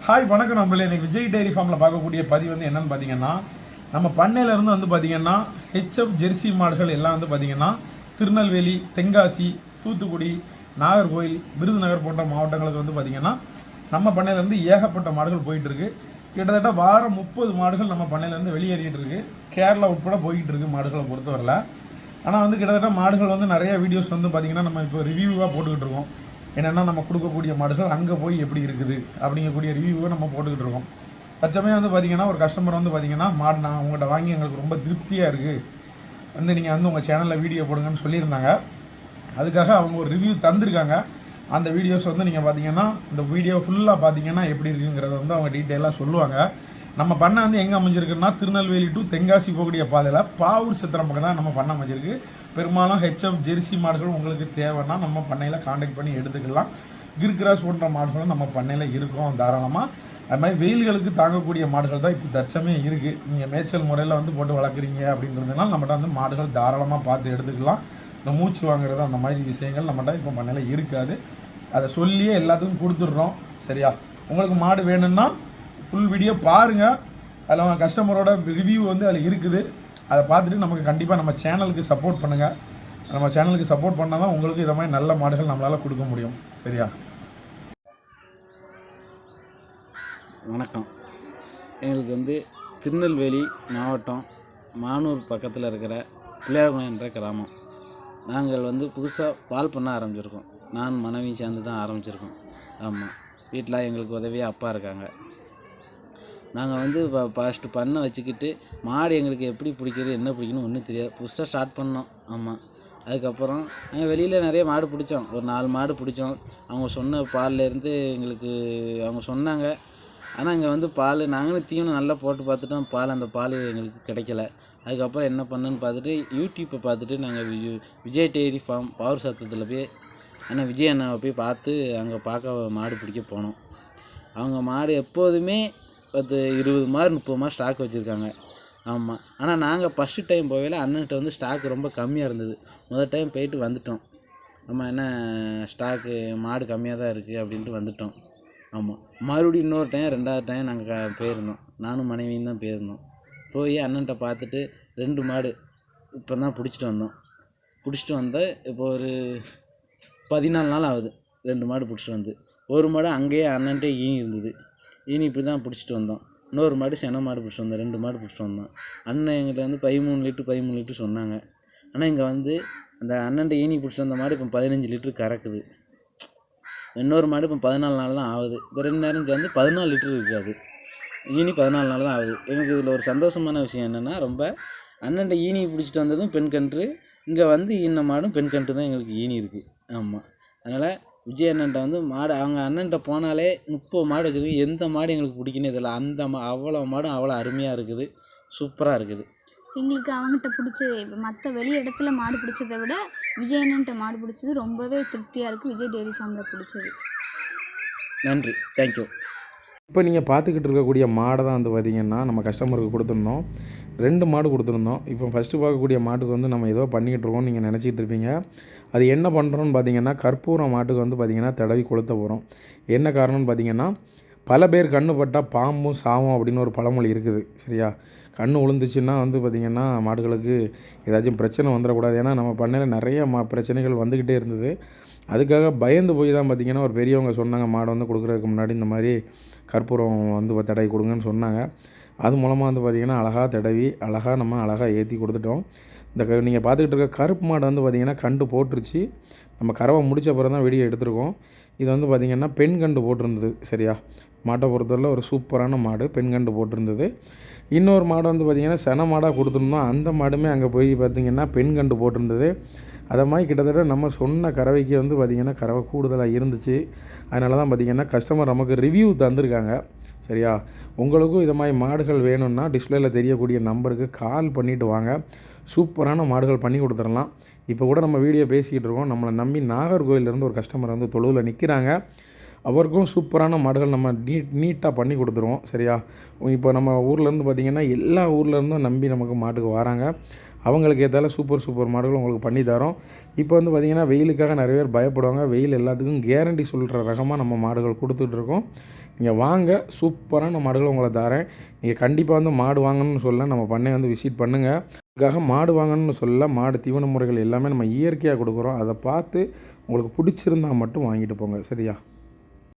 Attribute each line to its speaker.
Speaker 1: Hi வணக்கம் நம்மளே. இன்றைக்கி விஜய் டெய்ரி ஃபார்மில் பார்க்கக்கூடிய பதிவு வந்து என்னென்னு பார்த்தீங்கன்னா, நம்ம பண்ணையிலேருந்து வந்து பார்த்திங்கன்னா ஹெச்எஃப் ஜெர்சி மாடுகள் எல்லாம் வந்து பார்த்திங்கன்னா திருநெல்வேலி, தென்காசி, தூத்துக்குடி, நாகர்கோவில், விருதுநகர் போன்ற மாவட்டங்களுக்கு வந்து பார்த்திங்கன்னா நம்ம பண்ணையிலேருந்து ஏகப்பட்ட மாடுகள் போயிட்டுருக்கு. கிட்டத்தட்ட வாரம் 30 மாடுகள் நம்ம பண்ணையிலேருந்து வெளியேறிட்டு இருக்குது. கேரளா உட்பட போய்கிட்டு இருக்குது மாடுகளை பொறுத்தவரையில். ஆனால் வந்து கிட்டத்தட்ட மாடுகள் வந்து நிறைய வீடியோஸ் வந்து பார்த்திங்கன்னா நம்ம இப்போ ரிவ்யூவாக போட்டுக்கிட்டு இருக்கோம். என்னென்னா நம்ம கொடுக்கக்கூடிய மாடுகள் அங்கே போய் எப்படி இருக்குது அப்படிங்கக்கூடிய ரிவ்யூவை நம்ம போட்டுக்கிட்டு இருக்கோம். தற்சமயம் வந்து பார்த்திங்கன்னா ஒரு கஸ்டமர் வந்து பார்த்திங்கன்னா மாடு நான் உங்கள்கிட்ட வாங்கி எங்களுக்கு ரொம்ப திருப்தியாக இருக்குது, வந்து நீங்கள் வந்து உங்கள் சேனலில் வீடியோ போடுங்கன்னு சொல்லியிருந்தாங்க. அதுக்காக அவங்க ஒரு ரிவ்யூ தந்திருக்காங்க. அந்த வீடியோஸ் வந்து நீங்கள் பார்த்தீங்கன்னா இந்த வீடியோ ஃபுல்லாக பார்த்தீங்கன்னா எப்படி இருக்குங்கிறத வந்து அவங்க டீட்டெயிலாக சொல்லுவாங்க. நம்ம பண்ணை வந்து எங்கே அமைஞ்சிருக்குன்னா திருநெல்வேலி டு தென்காசி போகக்கூடிய பாதையில் பாவூர் சத்திரம் பக்கம் தான் நம்ம பண்ணை அமைஞ்சிருக்கு. பெரும்பாலும் ஹெச்எஃப் ஜெர்சி மாடுகள் உங்களுக்கு தேவைன்னா நம்ம பண்ணையில் காண்டாக்ட் பண்ணி எடுத்துக்கலாம். கிர்கிராஸ் போன்ற மாடுகளும் நம்ம பண்ணையில் இருக்கும் தாராளமாக. அது மாதிரி வெயில்களுக்கு தாங்கக்கூடிய மாடுகள் தான் இப்போ தற்சமயம் இருக்குது. நீங்கள் மேய்ச்சல் முறையில் வந்து போட்டு வளர்க்குறீங்க அப்படின்றதுனால நம்மகிட்ட வந்து மாடுகள் தாராளமாக பார்த்து எடுத்துக்கலாம். இந்த மூச்சு வாங்குறது அந்த மாதிரி விஷயங்கள் நம்மகிட்ட இப்போ பண்ணையில் இருக்காது. அதை சொல்லியே எல்லாத்துக்கும் கொடுத்துட்றோம். சரியா? உங்களுக்கு மாடு வேணும்னா ஃபுல் வீடியோ பாருங்கள். அதில் கஸ்டமரோட ரிவ்யூ வந்து அதில் இருக்குது. அதை பார்த்துட்டு நமக்கு கண்டிப்பாக நம்ம சேனலுக்கு சப்போர்ட் பண்ணுங்கள். நம்ம சேனலுக்கு சப்போர்ட் பண்ணால் தான் உங்களுக்கு இதை மாதிரி நல்ல மாடுகள் நம்மளால் கொடுக்க முடியும். சரியா?
Speaker 2: வணக்கம். எங்களுக்கு வந்து திருநெல்வேலி மாவட்டம் மானூர் பக்கத்தில் இருக்கிற பிள்ளையார்குளம் என்ற கிராமம். நாங்கள் வந்து புதுசாக பால் பண்ண ஆரம்பிச்சிருக்கோம். நான் மனைவி சேர்ந்து தான் ஆரம்பிச்சிருக்கோம். ஆமாம், வீட்டில் எங்களுக்கு உதவியாக அப்பா இருக்காங்க. நாங்கள் வந்து ஃபஸ்ட்டு பண்ணை வச்சுக்கிட்டு மாடு எங்களுக்கு எப்படி பிடிக்கிறது என்ன பிடிக்கணும் ஒன்றும் தெரியாது. புதுசாக ஸ்டார்ட் பண்ணோம். ஆமாம், அதுக்கப்புறம் நாங்கள் வெளியில் நிறைய மாடு பிடிச்சோம். ஒரு 4 மாடு பிடிச்சோம். அவங்க சொன்ன பால்லேருந்து எங்களுக்கு அவங்க சொன்னாங்க. ஆனால் இங்கே வந்து பால் நாங்களும் தீவனம் நல்லா போட்டு பார்த்துட்டோம். அந்த பால் எங்களுக்கு கிடைக்கல. அதுக்கப்புறம் என்ன பண்ணுன்னு பார்த்துட்டு யூடியூப்பை பார்த்துட்டு நாங்கள் விஜய் டெய்ரி ஃபார்ம் பாவூர் சத்திரத்தில் போய் ஆனால் விஜய் அண்ணாவை போய் பார்த்து அங்கே பார்க்க மாடு பிடிக்க போனோம். அவங்க மாடு எப்போதுமே 20 மாடு 30 மாடு ஸ்டாக் வச்சுருக்காங்க. ஆமாம், ஆனால் நாங்கள் ஃபஸ்ட்டு டைம் போகல அண்ணன்கிட்ட வந்து ஸ்டாக் ரொம்ப கம்மியாக இருந்தது. முதல் டைம் போயிட்டு வந்துட்டோம். ஆமாம், என்ன ஸ்டாக்கு மாடு கம்மியாக தான் இருக்குது அப்படின்ட்டு வந்துட்டோம். ஆமாம், மறுபடியும் இன்னொரு டைம் 2வது டைம் நாங்கள் போயிருந்தோம். நானும் மனைவியும் தான் போயிருந்தோம். போய் அண்ணன்கிட்ட பார்த்துட்டு 2 மாடு இப்போ தான் பிடிச்சிட்டு வந்தோம். இப்போ ஒரு 14 நாள் ஆகுது 2 மாடு பிடிச்சிட்டு வந்து. ஒரு மாடு அங்கேயே அண்ணன்ட்டே ஈனி இருந்தது. ஈனி இப்படி தான் பிடிச்சிட்டு வந்தோம். இன்னொரு மாடு சென மாடு பிடிச்சிட்டு வந்தோம். 2 மாடு பிடிச்சிட்டு வந்தோம். அண்ணன் எங்கிட்ட வந்து 13 லிட்டர் சொன்னாங்க. ஆனால் இங்கே வந்து அந்த அண்ணன்ட்ட ஈனி பிடிச்சிட்டு வந்த மாடு இப்போ 15 லிட்டர் கறக்குது. இன்னொரு மாடு இப்போ 14 நாள் தான் ஆகுது. இப்போ 2 நேரம் வந்து 14 லிட்டர் இருக்காது. ஈனி 14 நாள் தான் ஆகுது. எங்களுக்கு இதில் ஒரு சந்தோஷமான விஷயம் என்னென்னா, ரொம்ப அண்ணன்ட்ட ஈனி பிடிச்சிட்டு வந்ததும் பெண் கன்று, இங்கே வந்து ஈன மாடும் பெண் கன்று தான் எங்களுக்கு ஈனி இருக்குது. ஆமாம், அதனால் விஜய் அண்ணன்ட்ட வந்து மாடு அவங்க அண்ணன்ட்ட போனாலே 30 மாடு வச்சுருக்கு. எந்த மாடு எங்களுக்கு பிடிக்குன்னு இதில் அந்த அவ்வளோ மாடும் அவ்வளோ அருமையாக இருக்குது, சூப்பராக இருக்குது.
Speaker 3: எங்களுக்கு அவங்ககிட்ட பிடிச்சது மற்ற வெளி இடத்துல மாடு பிடிச்சதை விட விஜய் அண்ணன்ட்ட மாடு பிடிச்சது ரொம்பவே திருப்தியாக இருக்குது. விஜய் டெய்ரி ஃபார்மில் பிடிச்சது.
Speaker 2: நன்றி, தேங்க்யூ.
Speaker 1: இப்போ நீங்கள் பார்த்துக்கிட்டு இருக்கக்கூடிய மாடை தான் வந்து பார்த்திங்கன்னா நம்ம கஸ்டமருக்கு கொடுத்துருந்தோம். 2 மாடு கொடுத்துருந்தோம். இப்போ ஃபஸ்ட்டு பார்க்கக்கூடிய மாட்டுக்கு வந்து நம்ம ஏதோ பண்ணிக்கிட்டு இருக்கோம்னு நீங்கள் நினச்சிட்டு இருப்பீங்க. அது என்ன பண்ணுறோன்னு பார்த்தீங்கன்னா, கற்பூரம் மாட்டுக்கு வந்து பார்த்திங்கன்னா தடவி கொளுத்த போகிறோம். என்ன காரணம்னு பார்த்திங்கன்னா, பல பேர் கண்ணு பட்டால் பாம்பும் சாவும் அப்படின்னு ஒரு பழமொழி இருக்குது. சரியா? கண்ணு விழுந்துச்சுன்னா வந்து பார்த்திங்கன்னா மாடுகளுக்கு ஏதாச்சும் பிரச்சனை வந்துடக்கூடாது. ஏன்னா நம்ம பண்ணையில் நிறைய பிரச்சனைகள் வந்துக்கிட்டே இருந்தது. அதுக்காக பயந்து போய் தான் பார்த்திங்கன்னா ஒரு பெரியவங்க சொன்னாங்க, மாடு வந்து கொடுக்குறதுக்கு முன்னாடி இந்த மாதிரி கற்பூரம் வந்து தடவி கொடுங்கன்னு சொன்னாங்க. அது மூலமாக வந்து பார்த்திங்கன்னா அழகாக தடவி அழகாக ஏற்றி கொடுத்துட்டோம். இந்த நீங்கள் பார்த்துக்கிட்டு இருக்க கருப்பு மாடு வந்து பார்த்திங்கன்னா கண்டு போட்டுருச்சு. நம்ம கறவை முடித்த பிறகு தான் வீடியோ எடுத்துருக்கோம். இது வந்து பார்த்திங்கன்னா பெண் கண்டு போட்டிருந்தது. சரியா? மாட்டை பொறுத்தவரை ஒரு சூப்பரான மாடு, பெண் கண்டு போட்டிருந்தது. இன்னொரு மாடு வந்து பார்த்திங்கன்னா சென மாடாக கொடுத்துருந்தோம். அந்த மாடுமே அங்கே போய் பார்த்திங்கன்னா பெண் கண்டு போட்டிருந்தது. அதை மாதிரி கிட்டத்தட்ட நம்ம சொன்ன கறவைக்கு வந்து பார்த்திங்கன்னா கறவை கூடுதலாக இருந்துச்சு. அதனால தான் பார்த்திங்கன்னா கஸ்டமர் நமக்கு ரிவ்யூ தந்திருக்காங்க. சரியா? உங்களுக்கும் இதை மாதிரி மாடுகள் வேணும்னா டிஸ்பிளேயில் தெரியக்கூடிய நம்பருக்கு கால் பண்ணிவிட்டு வாங்க. சூப்பரான மாடுகள் பண்ணி கொடுத்துடலாம். இப்போ கூட நம்ம வீடியோ பேசிக்கிட்டு இருக்கோம். நம்மளை நம்பி நாகர்கோவிலேருந்து ஒரு கஸ்டமர் வந்து தொழுவில் நிற்கிறாங்க. அவருக்கும் சூப்பரான மாடுகள் நம்ம நீட்டாக பண்ணி கொடுத்துருவோம். சரியா? இப்போ நம்ம ஊர்லேருந்து பார்த்திங்கன்னா எல்லா ஊர்லேருந்தும் நம்பி நமக்கு மாட்டுக்கு வராங்க. அவங்களுக்கு ஏற்றால சூப்பர் மாடுகள் உங்களுக்கு பண்ணி தரோம். இப்போ வந்து பார்த்திங்கன்னா வெயிலுக்காக நிறைய பேர் பயப்படுவாங்க. வெயில் எல்லாத்துக்கும் கேரண்டி சொல்கிற ரகமாக நம்ம மாடுகள் கொடுத்துட்ருக்கோம். நீங்கள் வாங்க, சூப்பரான மாடுகள் உங்களை தரேன். நீங்கள் கண்டிப்பாக வந்து மாடு வாங்கணும்னு சொல்ல நம்ம பண்ணையை வந்து விசிட் பண்ணுங்கள். அதுக்காக மாடு வாங்கணும்னு சொல்ல மாடு தீவன முறைகள் எல்லாமே நம்ம இயற்கையாக கொடுக்குறோம். அதை பார்த்து உங்களுக்கு பிடிச்சிருந்தா மட்டும் வாங்கிட்டு போங்க. சரியா?